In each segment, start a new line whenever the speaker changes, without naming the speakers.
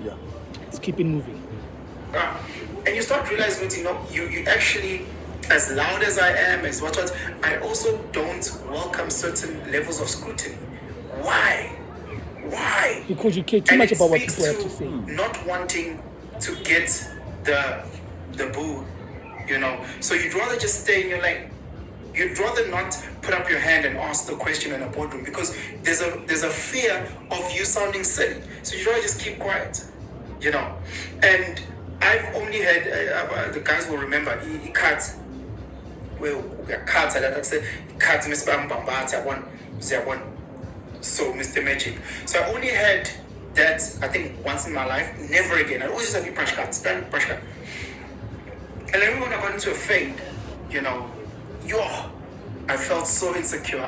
Yeah.
Let's keep it moving.
And you start realizing, you actually, as loud as I am, as what, I also don't welcome certain levels of scrutiny. Why?
Because you care too much about what people have to say.
Not wanting to get the boo, So you'd rather just stay in your lane. You'd rather not put up your hand and ask the question in a boardroom because there's a fear of you sounding silly. So you'd rather just keep quiet, And I've only had the guys will remember he cut. Well, cards like that. I said cards, Miss Bambambata one. So Mr. Magic. So I only had that, I think, once in my life. Never again. I always just have brush cards. Stand brush card. And then when I got into a fade, I felt so insecure.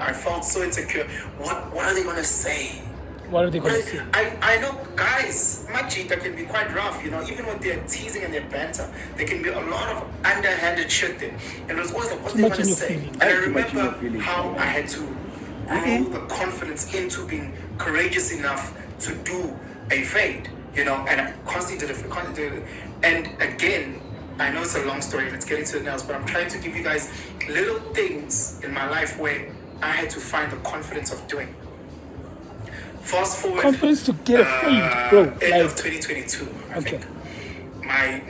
What are they gonna say?
What are they going to say?
I know guys, Machita can be quite rough, even when they're teasing and their banter, there can be a lot of underhanded shit there. And it was always like, what are they going to say? And I remember how I had to grow the confidence into being courageous enough to do a fade, and I constantly did it. And again, I know it's a long story, let's get into it now, but I'm trying to give you guys little things in my life where I had to find the confidence of doing. Fast forward.
Confidence to get a fade, bro.
End of 2022. I
Okay.
think.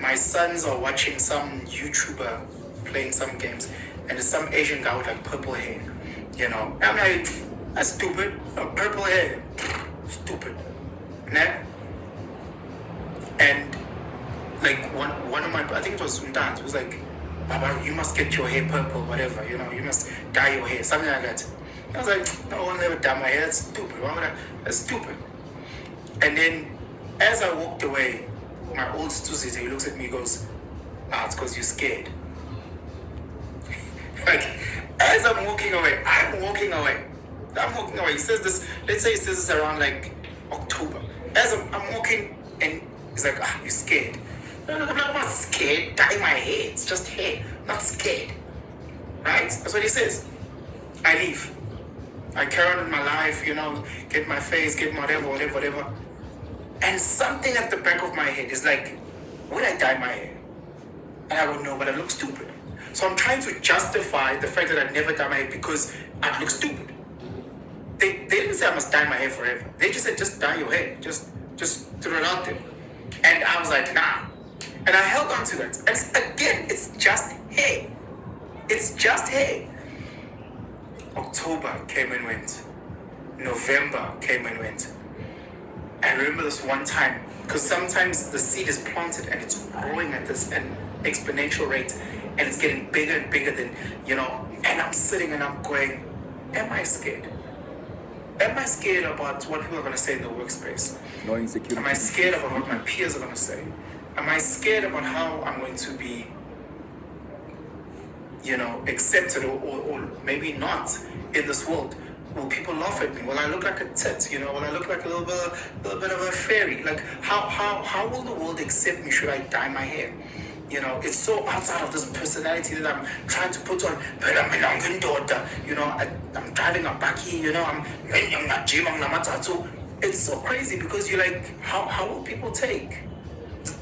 My sons are watching some YouTuber playing some games, and there's some Asian guy with like purple hair. I'm like, that's stupid. Purple hair, stupid. Nah? And like one of my, I think it was Sundance, was like, Baba, you must get your hair purple, whatever. You must dye your hair, something like that. I was like, no, I'll never dye my hair. That's stupid. Why would I? That's stupid. And then, as I walked away, my oldest Tuesday, he looks at me, and goes, it's because you're scared. Like, as I'm walking away. He says this. Let's say he says this around like October. As I'm walking, and he's like, you're scared. No, I'm not scared. Dye my hair. It's just hair. I'm not scared. Right? That's what he says. I leave. I carry on in my life, get my face, get my whatever. And something at the back of my head is like, would I dye my hair? And I go, no, but I look stupid. So I'm trying to justify the fact that I'd never dye my hair because I look stupid. They didn't say I must dye my hair forever. They just said, just dye your hair. Just throw it out there. And I was like, nah. And I held on to that. And again, it's just hair. It's just hair. October came and went. November came and went. I remember this one time, because sometimes the seed is planted and it's growing at an exponential rate, and it's getting bigger and bigger than, and I'm sitting and I'm going, am I scared? Am I scared about what people are going to say in the workspace?
No insecurity.
Am I scared about what my peers are going to say? Am I scared about how I'm going to be accepted or maybe not in this world? Will people laugh at me? Will I look like a tit? Will I look like a little bit of a fairy? Like how will the world accept me? Should I dye my hair? It's so outside of this personality that I'm trying to put on. But I'm a daughter. I'm driving a baki. It's so crazy because you're like, how will people take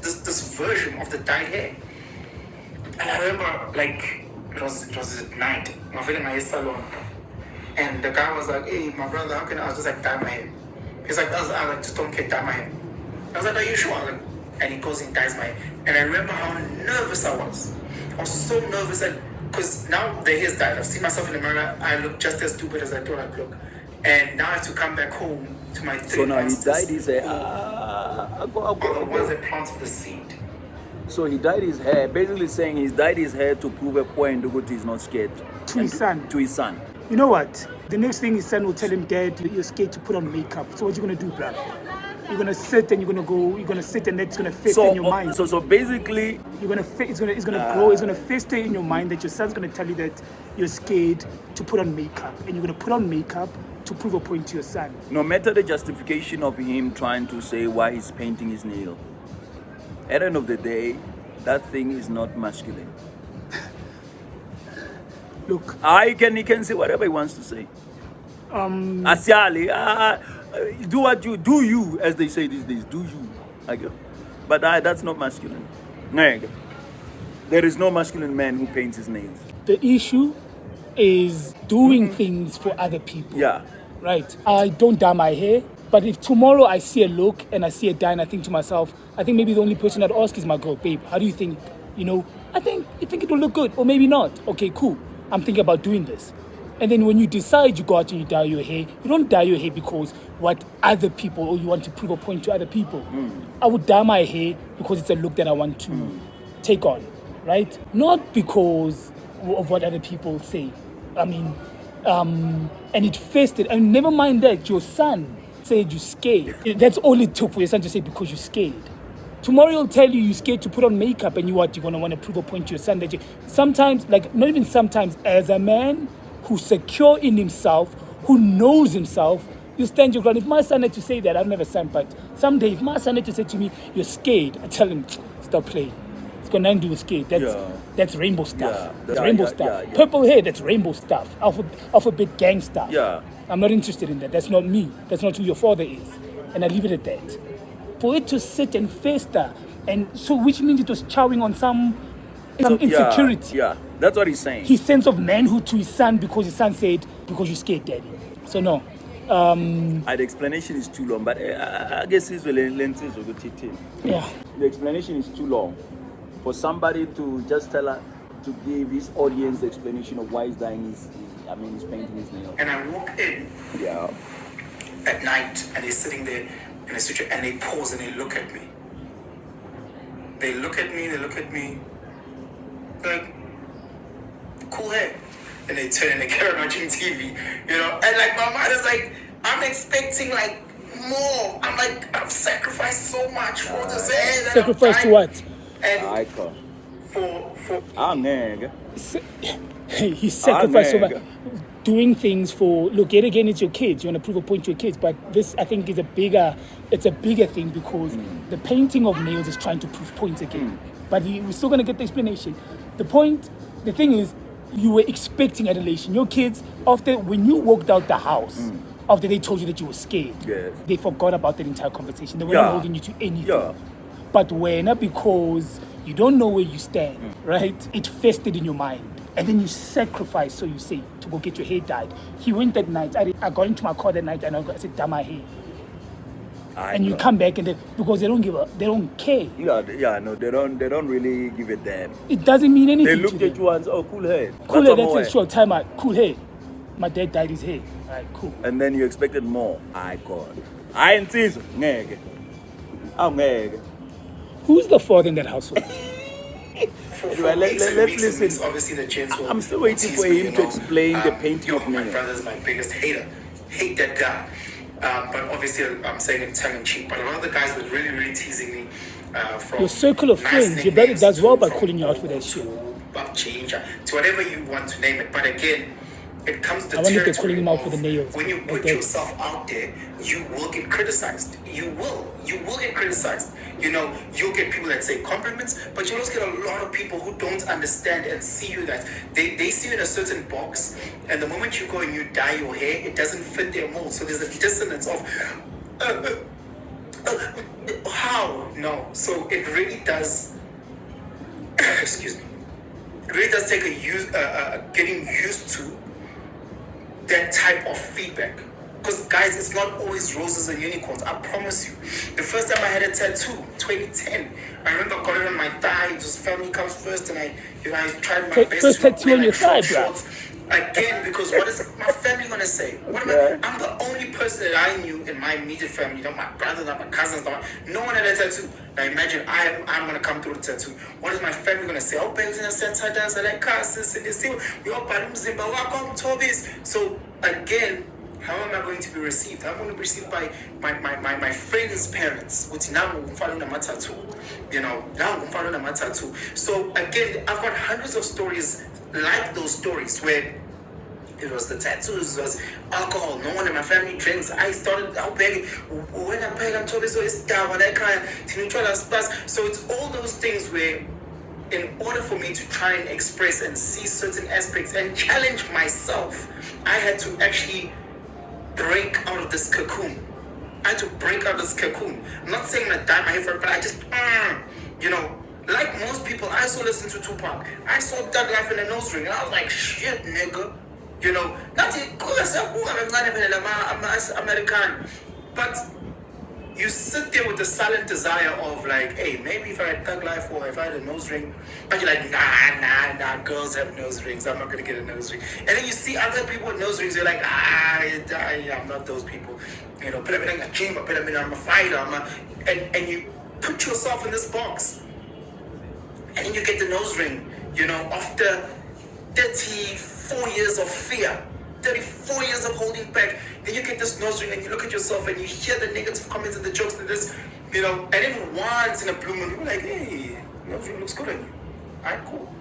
this version of the dyed hair? And I remember like. It was at night. I was in my salon. And the guy was like, hey, my brother, how can I was just like dye my hair? He's like, I was like, just don't care, dye my hair. I was like, are you sure? I was like, and he goes and dyes my hair. And I remember how nervous I was. I was so nervous, and because now the hair's dyed. I've seen myself in the mirror. I look just as stupid as I thought I'd look. And now I have to come back home to my three
So now he dyed his hair.
Are the ones that planted the seed.
So he dyed his hair, basically saying he's dyed his hair to prove a point that he's not scared.
To his son.
To his son.
You know what? The next thing his son will tell him, Dad, you're scared to put on makeup. So what you gonna do, bruv? You're gonna sit and you're gonna sit and that's gonna fester in your mind.
So basically,
it's gonna grow. It's gonna fester in your mind that your son's gonna tell you that you're scared to put on makeup, and you're gonna put on makeup to prove a point to your son.
No matter the justification of him trying to say why he's painting his nail, at the end of the day, that thing is not masculine.
Look,
he can say whatever he wants to say. Asiali, do what you do, as they say these days. Do you? Okay. But that's not masculine. Ngeke. There is no masculine man who paints his nails.
The issue is doing things for other people.
Yeah.
Right. I don't dye my hair, but if tomorrow I see a look and I see a dye and I think to myself, I think maybe the only person I'd ask is my girl, babe, how do you think, I think it will look good, or maybe not. Okay, cool. I'm thinking about doing this. And then when you decide you go out and you dye your hair, you don't dye your hair because what other people, or you want to prove a point to other people. I would dye my hair because it's a look that I want to take on, right? Not because of what other people say. I mean, and it festered. And never mind that your son said you're scared. That's all it took for your son to say because you're scared. Tomorrow he'll tell you you're scared to put on makeup, and you're going to want to prove a point to your son that you... Sometimes, like, not even sometimes, as a man who's secure in himself, who knows himself, you stand your ground. If my son had to say that, I don't have a son, but someday if my son had to say to me, you're scared, I tell him, stop playing. It's got nothing to do with scared. That's rainbow stuff. That's rainbow stuff. Purple hair, that's rainbow stuff. Alphabet gang stuff.
Yeah.
I'm not interested in that. That's not me. That's not who your father is. And I leave it at that. For it to sit and fester, and so which means it was chowing on some insecurity.
Yeah, that's what he's saying.
His sense of manhood to his son because his son said, because you're scared, daddy. So no.
The explanation is too long, but I guess it's lenses of the
Yeah.
The explanation is too long for somebody to just tell her to give his audience the explanation of why he's dying he's painting his nails.
And I walk in at night, and they're sitting there in a studio, and they pause and they look at me. They look at me, like, cool hair. And they turn and they carry on watching TV, And like my mind is like, I'm expecting like more. I'm like, I've sacrificed so much for this hair.
Sacrifice to what?
And
Icon.
for
Nigga.
He sacrificed so much. Doing things for, look, yet again, it's your kids. You want to prove a point to your kids. But this, I think, is a bigger thing because the painting of nails is trying to prove points again. But we're still going to get the explanation. The thing is, you were expecting adulation. Your kids, when you walked out the house, after they told you that you were scared, they forgot about that entire conversation. They weren't holding you to anything.
Yeah.
But because you don't know where you stand, right? It festered in your mind. And then you sacrifice, so you say, to go get your hair dyed. He went that night. I got into my car that night and I said, dye my hair. And you come back and because they don't care.
No, they don't really give a damn.
It doesn't mean anything.
They looked at you and said, oh, cool hair.
Cool hair, that's a short time out. Cool hair. My dad dyed his hair. All right, cool.
And then you expected more. Icon. I ain't seen ngeke. I'm ngeke.
Who's the father in that household?
Anyway, let's listen.
Obviously, the gents will.
I'm still waiting for him to explain the painting of
My
nails.
brother's my biggest hater. Hate that guy. But obviously, I'm saying it tongue in cheek. But a lot of the guys were really, really teasing me. From
Your circle of
nice
friends, your brother
nicknames
does well by
from
calling you out for that shit.
To whatever you want to name it. But again, it comes to
I wonder if they're
territory
calling him out for
of
the nails.
when you
Like
put
that.
yourself out there, you will get criticized. You will get criticized. You'll get people that say compliments, but you'll also get a lot of people who don't understand and see you that they see you in a certain box, and the moment you go and you dye your hair, it doesn't fit their mold. So there's a dissonance of how? No. So it really does excuse me. It really does take getting used to that type of feedback. Because guys, it's not always roses and unicorns, I promise you. The first time I had a tattoo, 2010, I remember I got it on my thigh. It was family comes first, and I tried my best
first
to
tattoo
wear
on your thigh, bro.
shorts. Again, because what is my family gonna say? I'm the only person that I knew in my immediate family, not my brothers, not my cousins, no one had a tattoo. Now imagine I'm gonna come through the tattoo. What is my family gonna say? Oh, baby's in a center dance, I like classes, and they say, so again, how am I going to be received? I'm going to be received by my friends' parents. So again, I've got hundreds of stories like those stories where it was the tattoos, it was alcohol. No one in my family drinks. I started out begging. When I paid, I'm told so it's down. So it's all those things where, in order for me to try and express and see certain aspects and challenge myself, I had to actually break out of this cocoon I had to break out this cocoon. I'm not saying I'm gonna dye my hair for it, but I just, you know, like most people, I also listened to Tupac. I saw Doug Life in the nose ring, and I was like, shit, nigga. You know, not I'm American, but you sit there with the silent desire of like, hey, maybe if I had Thug Life or if I had a nose ring, but you're like, nah, girls have nose rings. I'm not gonna get a nose ring. And then you see other people with nose rings, you're like, I'm not those people. You know, put them in a gym, put them in, I'm a fighter, and you put yourself in this box. And then you get the nose ring, you know, after 34 years of fear, 34 years of holding back. Then you get this nose ring and you look at yourself and you hear the negative comments and the jokes and this, you know, and then once in a blue moon, you're like, hey, nose ring looks good on you. All right, cool.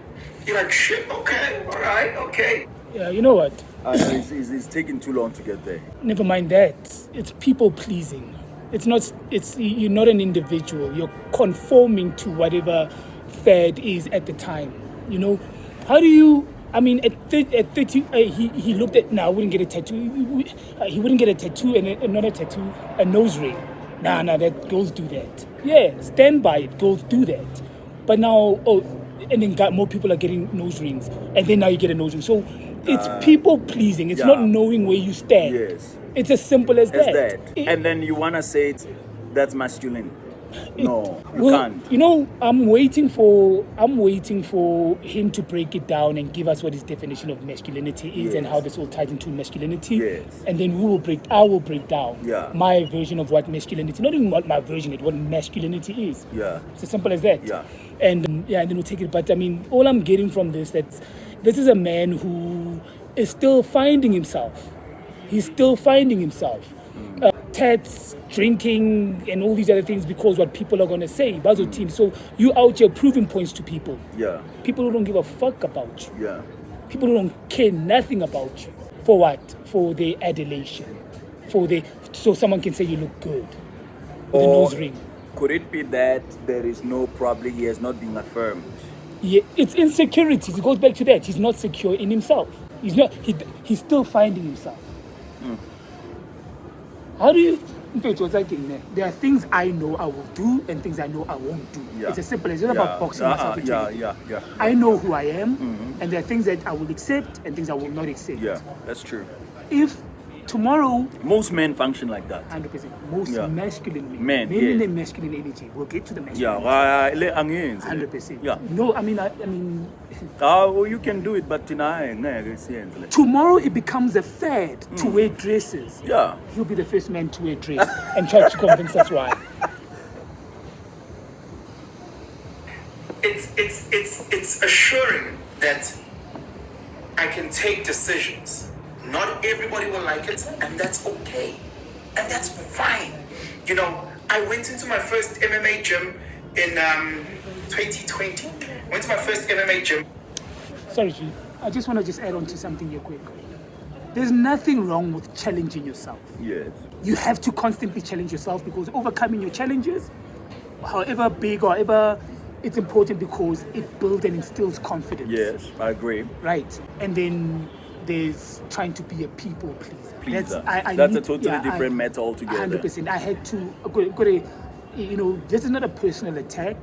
You're like, shit, okay, all right, okay.
Yeah, you know what?
It's taking too long to get there.
Never mind that. It's people pleasing. It's not. It's you're not an individual. You're conforming to whatever fad is at the time. You know, how do you? I mean, at 30, he looked at. Nah, I wouldn't get a tattoo. He wouldn't get a tattoo and not a tattoo, a nose ring. Nah, that girls do that. Yeah, stand by it. Girls do that. But now, and then more people are getting nose rings, and then now you get a nose ring. So it's people pleasing. It's not knowing where you stand.
Yes.
It's as simple as that.
And then you wanna say that's masculine. No, you can't.
You know, I'm waiting for him to break it down and give us what his definition of masculinity is and how this all ties into masculinity.
Yes.
And then I will break down my version of what masculinity, not even what my version is, what masculinity is.
Yeah.
It's as simple as that.
Yeah.
And and then we'll take it. But I mean, all I'm getting from this, that this is a man who is still finding himself. He's still finding himself. Tats, drinking, and all these other things because what people are going to say. Basil team. So you out here proving points to people.
Yeah.
People who don't give a fuck about you.
Yeah.
People who don't care nothing about you. For what? For their adulation. So someone can say you look good. With a nose ring.
Could it be that there is probably he has not been affirmed?
Yeah, it's insecurity. It goes back to that. He's not secure in himself. He's still finding himself. How do you... There are things I know I will do and things I know I won't do.
Yeah.
It's as simple as it's not about boxing myself into anything.
Yeah.
I know who I am, and there are things that I will accept and things I will not accept.
Yeah, that's true.
If tomorrow...
Most men function like that.
100%. Most masculine
men
in their masculine energy. We'll get to the masculine.
Yeah,
100%.
Yeah.
No, I mean...
you can do it, but
tomorrow it becomes a fad to wear dresses.
Yeah.
He'll be the first man to wear a dress and try to convince us why.
It's assuring that I can take decisions. Not everybody will like it, and that's okay. And that's fine. You know, I went into my first MMA gym in 2020. Went to my first MMA gym.
Sorry, G. I just want to add on to something here quick. There's nothing wrong with challenging yourself.
Yes.
You have to constantly challenge yourself because overcoming your challenges, however big or however, it's important because it builds and instills confidence.
Yes, I agree.
Right. And then there's trying to be a people pleaser.
That's a totally different matter altogether.
100%. I had to, this is not a personal attack.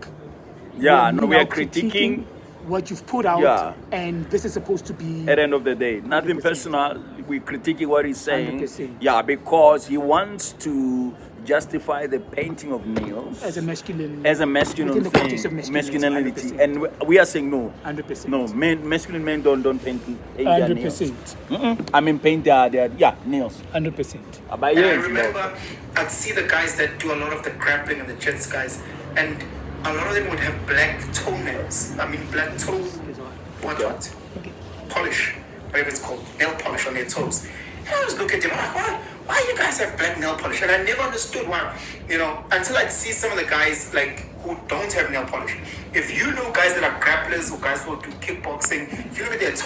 Yeah, we are critiquing
what you've put out, and this is supposed to be...
At the end of the day, nothing 100%. Personal. We're critiquing what he's saying.
100%.
Yeah, because he wants to justify the painting of nails
as a masculine
thing, masculinity, and we are saying no.
100%.
No, masculine men don't paint their nails.
100%.
I mean, paint their nails.
100%.
And I remember I'd see the guys that do a lot of the grappling and the jets guys, and a lot of them would have black toenails. I mean, black toe. What?
Okay.
Polish, whatever it's called, nail polish on their toes. And I was looking at them, why you guys have black nail polish? And I never understood why, until I'd see some of the guys like who don't have nail polish. If you know guys that are grapplers or guys who do kickboxing, if you look at their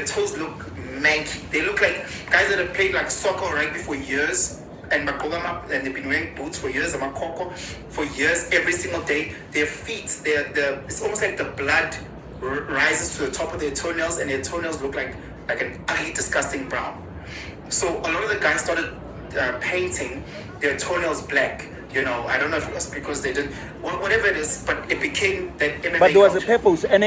toes look manky. They look like guys that have played like soccer or rugby for years. And and they've been wearing boots for years, and for years, every single day. Their feet, it's almost like the blood rises to the top of their toenails, and their toenails look like an ugly, disgusting brown. So a lot of the guys started painting their toenails black. You know, I don't know if it was because they did whatever it is, but it became that MMA
But there was a
culture.
purpose, and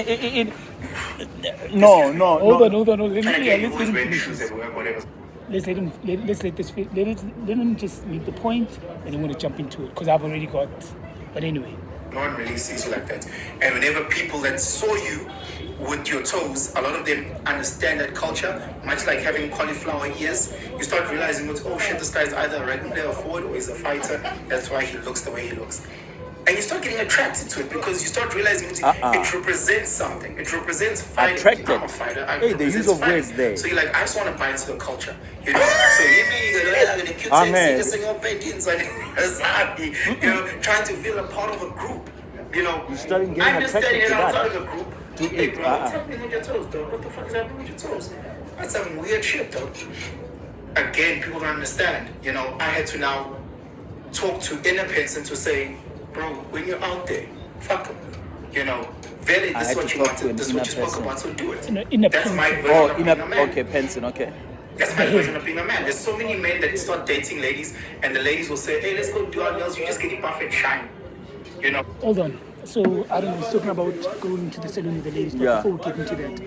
no.
Hold on. Let
And again, you
him
always wear
finish
shoes
this.
everywhere, whatever.
Let's let him. Let's let this. Let him just make the point, and I'm going to jump into it because I've already got. But anyway.
No one really sees you like that. And whenever people that saw you with your toes, a lot of them understand that culture, much like having cauliflower ears. You start realizing, oh shit, this guy's either a rugby player or forward or he's a fighter. That's why he looks the way he looks. And you start getting attracted to it because you start realizing it represents something. It represents fighting.
Attracted.
I'm a fighter.
Hey, the use of
fighting.
words there.
So you're like, I just want to buy into the culture. You know? So you know, trying to feel a part of a group. You know,
You starting getting
I'm just
attracted
standing
to
outside
that.
of a group.
To
Hey,
it,
bro, what's happening with your toes, dog? What the fuck is happening with your toes? That's some weird shit, though. Again, people don't understand. You know, I had to now talk to innocents and to say, bro, when you're out there, fuck them. You know, really,
I
this
had
is what
to
you
talk to
wanted,
an
this is what you
inner
spoke
person.
about, so do it.
Inner
That's my
person.
version
Oh,
of being a man.
okay, Penson, okay.
That's my version of being a man. There's so many men that start dating ladies, and the ladies will say, hey, let's go do our nails, you just get it perfect shine. You know?
Hold on. So I don't know. He's talking about going to the salon with the ladies. But
Yeah.
before we get into that,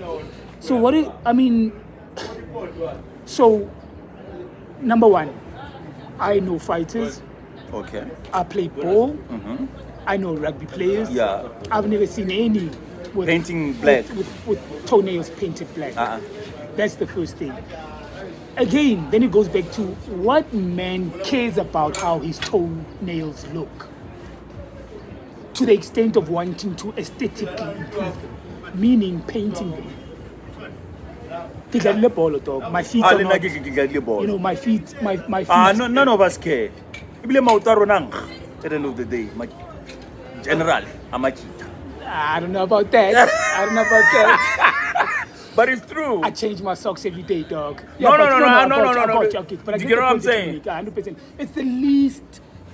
so what is? I mean, so number one, I know fighters.
Okay.
I play ball. I know rugby players.
Yeah.
I've never seen any with
Painting black.
with toenails painted black.
Uh-uh.
That's the first thing. Again, then it goes back to what man cares about how his toenails look, to the extent of wanting to aesthetically improve them, meaning painting them. Ke dlaile bolo, dog. My feet
Ah,
are
le nna
not,
ke dlaile bolo.
you know, my feet.
Ah, no, none of us care. Ebile maoto a rona nkga, at the end of the day, generally, I'm a cheater.
I don't know about that. I don't know about that.
But it's true.
I change my socks every day, dog.
No,
but
no.
I got
Do
jacket, but I
you
get
get
the
what I'm
point that you
saying?
make, 100%. It's the least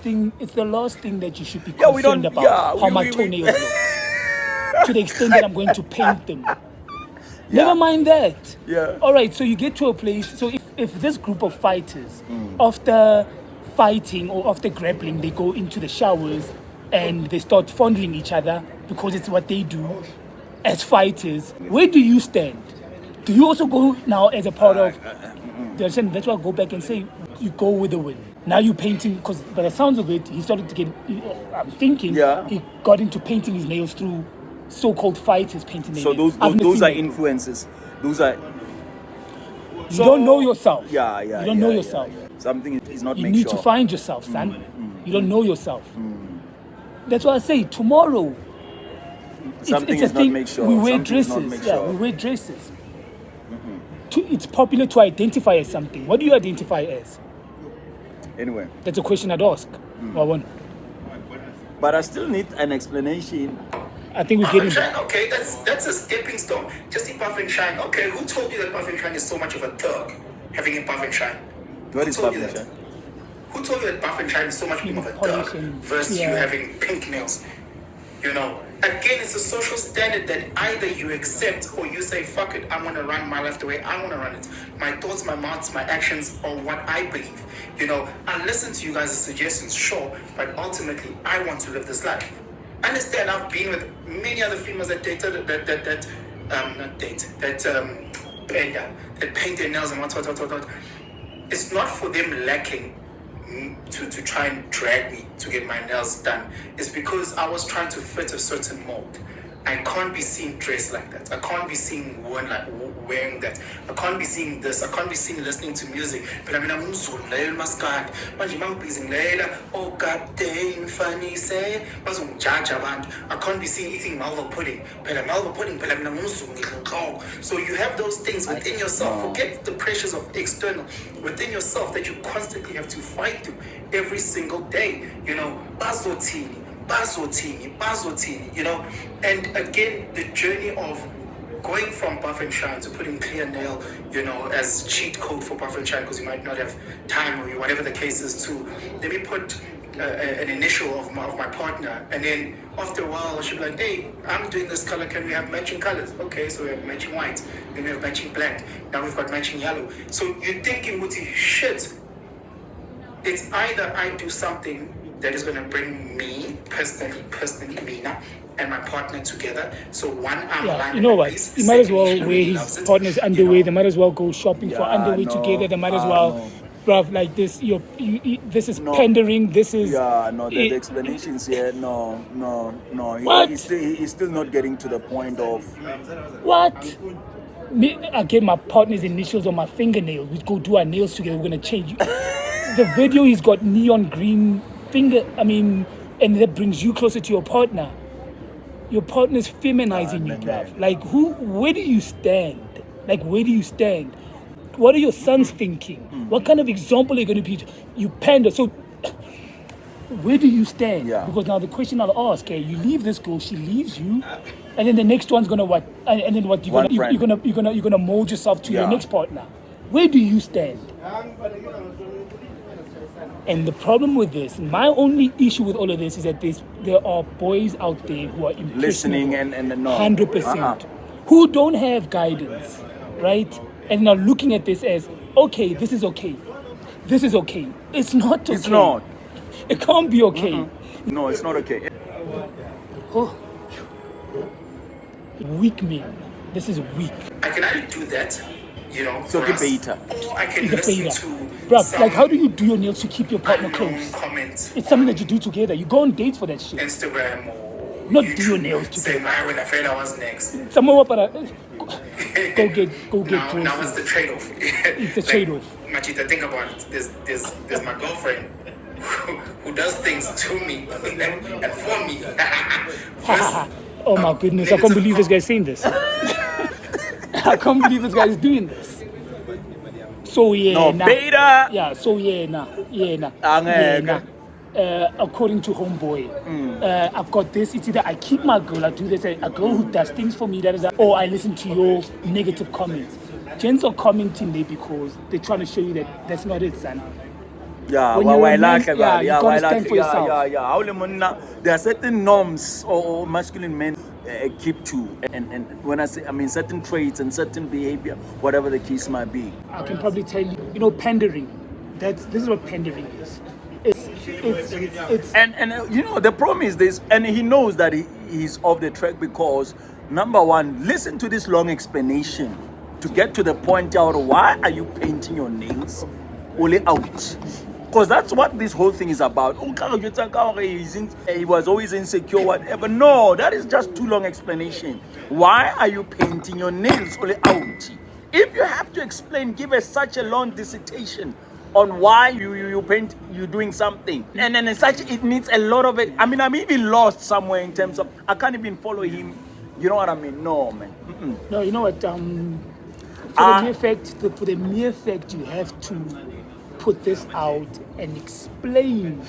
thing. It's the last thing that you should be
Yeah, we
concerned
don't-
about.
yeah,
how
we-
my
we-
toenails look. To the extent that I'm going to paint them. Never mind that.
Yeah.
All right. So you get to a place. So if this group of fighters, after fighting or after grappling, they go into the showers and they start fondling each other because it's what they do as fighters, where do you stand? Do you also go now as a part of? Do you understand? That's why I go back and say you go with the win. Now you're painting because by the sounds of it, he started to get. I'm thinking
Yeah.
he got into painting his nails through so-called fighters painting their
So
nails. I've never
those
seen
are
that.
influences. Those are.
You don't know yourself.
Yeah.
You don't know yourself.
Yeah. Something is not
You
make
need
sure.
to find yourself, son. You don't know yourself. That's why I say tomorrow.
Something
it's a
is not
thing.
make sure.
We wear
Something is not
dresses.
make
Yeah,
sure.
we wear dresses. It's popular to identify as something. What do you identify as?
Anyway,
That's a question I'd ask. Wawan.
but I still need an explanation.
I think we're getting there.
Okay, that's a stepping stone. Just in puff and shine. Okay, who told you that puff and shine is so much of a thug? Having a puff and shine.
What
Who
is
told you
puff and
that?
shine?
Who told you that puff and shine is so much more of a
Polish
thug
and-
versus you
yeah.
having pink nails? You know, again, it's a social standard that either you accept or you say, fuck it, I'm going to run my life the way I want to run it. My thoughts, my mouths, my actions are what I believe. You know, I listen to you guys' suggestions, sure, but ultimately, I want to live this life. Understand, I've been with many other females that dated, that paint their nails and what. It's not for them lacking to try and drag me to get my nails done. It's because I was trying to fit a certain mold. I can't be seen dressed like that. I can't be seen wearing that. I can't be seeing this. I can't be seen listening to music. But I mean, I'm maskandi. Manje mangibhizi ngilela, oh god damn funny say, bazongijaja abantu. I can't be seen eating malva pudding. Phela malva pudding, phela mina ngumZulu ngidla inhloko. So you have those things within yourself. Forget the pressures of external. Within yourself that you constantly have to fight through every single day. You know, bazotini, you know. And again, the journey of going from buff and shine to putting clear nail, you know, as cheat code for buff and shine because you might not have time or whatever the case is, to let me put an initial of my partner, and then after a while she'll be like, hey, I'm doing this color, can we have matching colors? Okay, so we have matching white, then we have matching black, now we've got matching yellow. So you're thinking, shit, it's either I do something that is going to bring me personally, Mina, and my partner together. So one arm
Yeah,
aligned
you know
in my
what?
face.
He might as well
Secondly, he
wear
really
his
loves it,
partner's
you
underwear.
know.
They might as well go shopping for
Yeah,
underwear
no,
together. They might as well,
no.
bruv, like this. This is
No.
pandering. This is.
Yeah, no, the
it-
explanations here, no.
What?
He's still not getting to the point of.
What? Me, I get my partner's initials on my fingernails. We go do our nails together. We're gonna change. The video, he's got neon green finger. I mean, and that brings you closer to your partner. Your partner's feminizing you,
man.
bruv. Like, where do you stand? Like, where do you stand? What are your sons thinking? What kind of example are you going to be? You pander. So, where do you stand?
Yeah.
Because now the question I'll ask, you leave this girl, she leaves you, and then the next one's gonna what? And then what?
One friend.
You're gonna mold yourself to your
Yeah.
next partner. Where do you stand? And the problem with this, my only issue with all of this is that there are boys out there who are
Listening
impressionable,
and no.
100%, who don't have guidance, right? And are looking at this as, okay, this is okay. This is okay. It's not okay.
It's not.
It can't be okay.
No, it's not okay.
Oh. Weak men. This is weak.
I can either do that, you know,
So
for
the
us,
beta.
or I can
He's a
listen
beta.
to
Bruv,
some
like how do you do your nails to keep your partner
unknown
close?
comment
It's something that you do together. You go on dates for that shit.
Instagram or
Not
YouTube
do your nails
say,
together.
"Man, when I felt I was next."
Someone go get
Now what's the
groceries.
trade-off?
It's a trade-off.
Machita, think about it. There's my girlfriend who does things to me and for me. First,
Oh my goodness, I can't believe this guy's saying this. I can't believe this guy's doing this. So yeah,
No,
nah.
beta.
Yeah, so yeah, nah.
Angeke.
According to Homeboy, I've got this. It's either I keep my girl, I do this, a girl who does things for me, that is, or I listen to your negative comments. Gents are commenting there because they're trying to show you that that's not it, son.
Yeah,
When
why
you're a man,
like
yeah, you gotta stand for yourself.
Yeah. How le monna- There are certain norms or masculine men keep to, and when I say, I mean certain traits and certain behavior, whatever the case might be.
I can probably tell you, pandering. This is what pandering is. It's
And you know the problem is this, and he knows that he's off the track because number one, listen to this long explanation to get to the point out. Why are you painting your nails? Only out. Because that's what this whole thing is about. He was always insecure, whatever. No, that is just too long explanation. Why are you painting your nails only out? If you have to explain, give us such a long dissertation on why you paint, you're doing something. And then it needs a lot of it. I mean, I'm even lost somewhere in terms of, I can't even follow him. You know what I mean? No, man.
no, you know what? For the mere fact you have to put this out and explain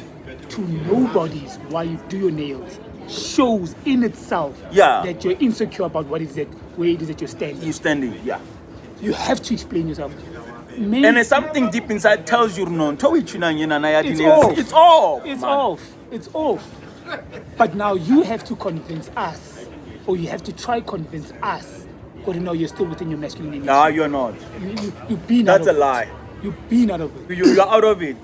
to nobodies why you do your nails shows in itself that you're insecure about where it is that you're standing.
You're standing, yeah.
You have to explain yourself.
And there's something deep inside tells you no. It's
off.
It's off.
It's
man.
off. It's off. But now you have to convince us, or you have to try convince us, or no, you're still within your masculinity.
No, you're not.
You've been out
That's
of
a lie.
You've been out of it.
You're out of it.